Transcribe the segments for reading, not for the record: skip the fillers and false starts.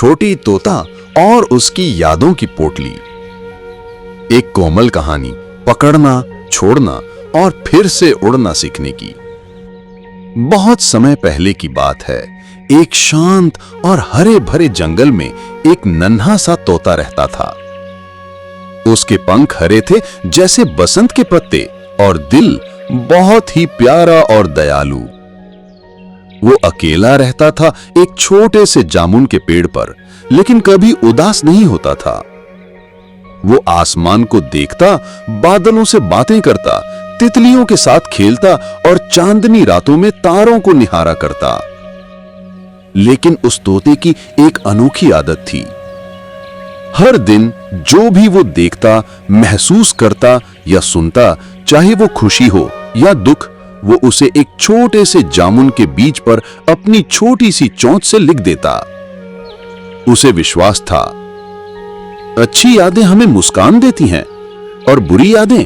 छोटी तोता और उसकी यादों की पोटली। एक कोमल कहानी पकड़ना, छोड़ना और फिर से उड़ना सीखने की। बहुत समय पहले की बात है। एक शांत और हरे भरे जंगल में एक नन्हा सा तोता रहता था। उसके पंख हरे थे जैसे बसंत के पत्ते और दिल बहुत ही प्यारा और दयालु। वो अकेला रहता था एक छोटे से जामुन के पेड़ पर, लेकिन कभी उदास नहीं होता था। वो आसमान को देखता, बादलों से बातें करता, तितलियों के साथ खेलता और चांदनी रातों में तारों को निहारा करता। लेकिन उस तोते की एक अनोखी आदत थी। हर दिन जो भी वो देखता, महसूस करता या सुनता, चाहे वो खुशी हो या दुख, वो उसे एक छोटे से जामुन के बीज पर अपनी छोटी सी चोंच से लिख देता। उसे विश्वास था, अच्छी यादें हमें मुस्कान देती हैं और बुरी यादें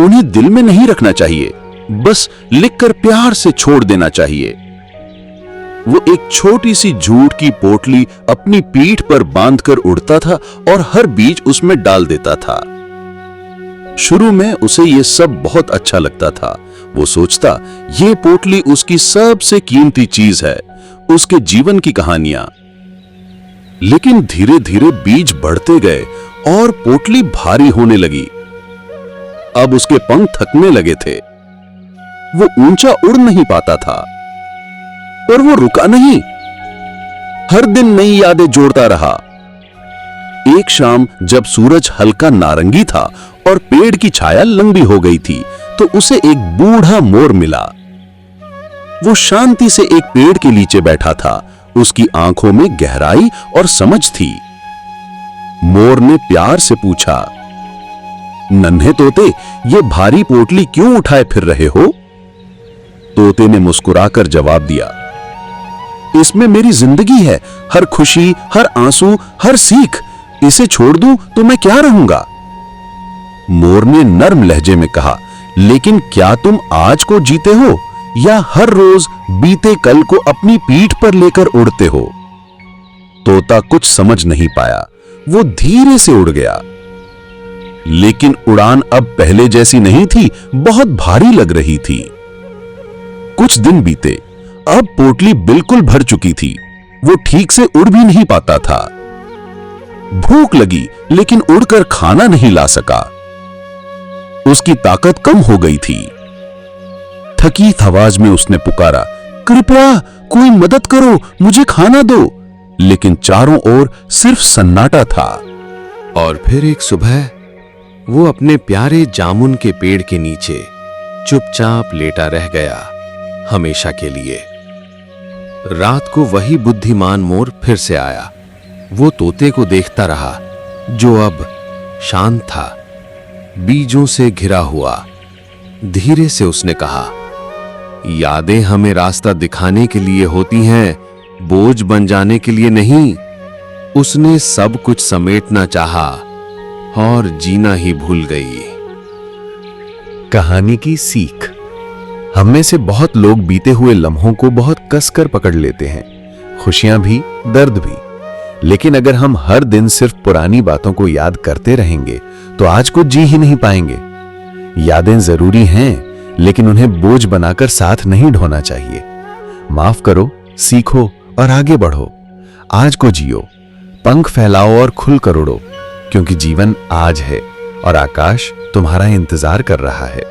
उन्हें दिल में नहीं रखना चाहिए, बस लिखकर प्यार से छोड़ देना चाहिए। वो एक छोटी सी झूठ की पोटली अपनी पीठ पर बांधकर उड़ता था और हर बीज उसमें डाल देता था। शुरू में उसे यह सब बहुत अच्छा लगता था। वो सोचता, ये पोटली उसकी सबसे कीमती चीज है, उसके जीवन की कहानियां। लेकिन धीरे धीरे बीज बढ़ते गए और पोटली भारी होने लगी। अब उसके पंख थकने लगे थे। वो ऊंचा उड़ नहीं पाता था, पर वो रुका नहीं। हर दिन नई यादें जोड़ता रहा। एक शाम जब सूरज हल्का नारंगी था और पेड़ की छाया लंबी हो गई थी, तो उसे एक बूढ़ा मोर मिला। वो शांति से एक पेड़ के नीचे बैठा था। उसकी आंखों में गहराई और समझ थी। मोर ने प्यार से पूछा, नन्हे तोते, ये भारी पोटली क्यों उठाए फिर रहे हो? तोते ने मुस्कुराकर जवाब दिया, इसमें मेरी जिंदगी है, हर खुशी, हर आंसू, हर सीख। इसे छोड़ दूं तो मैं क्या रहूंगा? मोर ने नर्म लहजे में कहा, लेकिन क्या तुम आज को जीते हो या हर रोज बीते कल को अपनी पीठ पर लेकर उड़ते हो? तोता कुछ समझ नहीं पाया। वो धीरे से उड़ गया। लेकिन उड़ान अब पहले जैसी नहीं थी, बहुत भारी लग रही थी। कुछ दिन बीते। अब पोटली बिल्कुल भर चुकी थी। वो ठीक से उड़ भी नहीं पाता था। भूख लगी, लेकिन उड़कर खाना नहीं ला सका। उसकी ताकत कम हो गई थी। थकी आवाज में उसने पुकारा, कृपया कोई मदद करो, मुझे खाना दो। लेकिन चारों ओर सिर्फ सन्नाटा था। और फिर एक सुबह वो अपने प्यारे जामुन के पेड़ के नीचे चुपचाप लेटा रह गया, हमेशा के लिए। रात को वही बुद्धिमान मोर फिर से आया। वो तोते को देखता रहा, जो अब शांत था, बीजों से घिरा हुआ। धीरे से उसने कहा, यादें हमें रास्ता दिखाने के लिए होती हैं, बोझ बन जाने के लिए नहीं। उसने सब कुछ समेटना चाहा और जीना ही भूल गई। कहानी की सीख। हम में से बहुत लोग बीते हुए लम्हों को बहुत कसकर पकड़ लेते हैं, खुशियां भी, दर्द भी। लेकिन अगर हम हर दिन सिर्फ पुरानी बातों को याद करते रहेंगे तो आज को जी ही नहीं पाएंगे। यादें जरूरी हैं, लेकिन उन्हें बोझ बनाकर साथ नहीं ढोना चाहिए। माफ करो, सीखो और आगे बढ़ो। आज को जियो, पंख फैलाओ और खुलकर उड़ो, क्योंकि जीवन आज है और आकाश तुम्हारा इंतजार कर रहा है।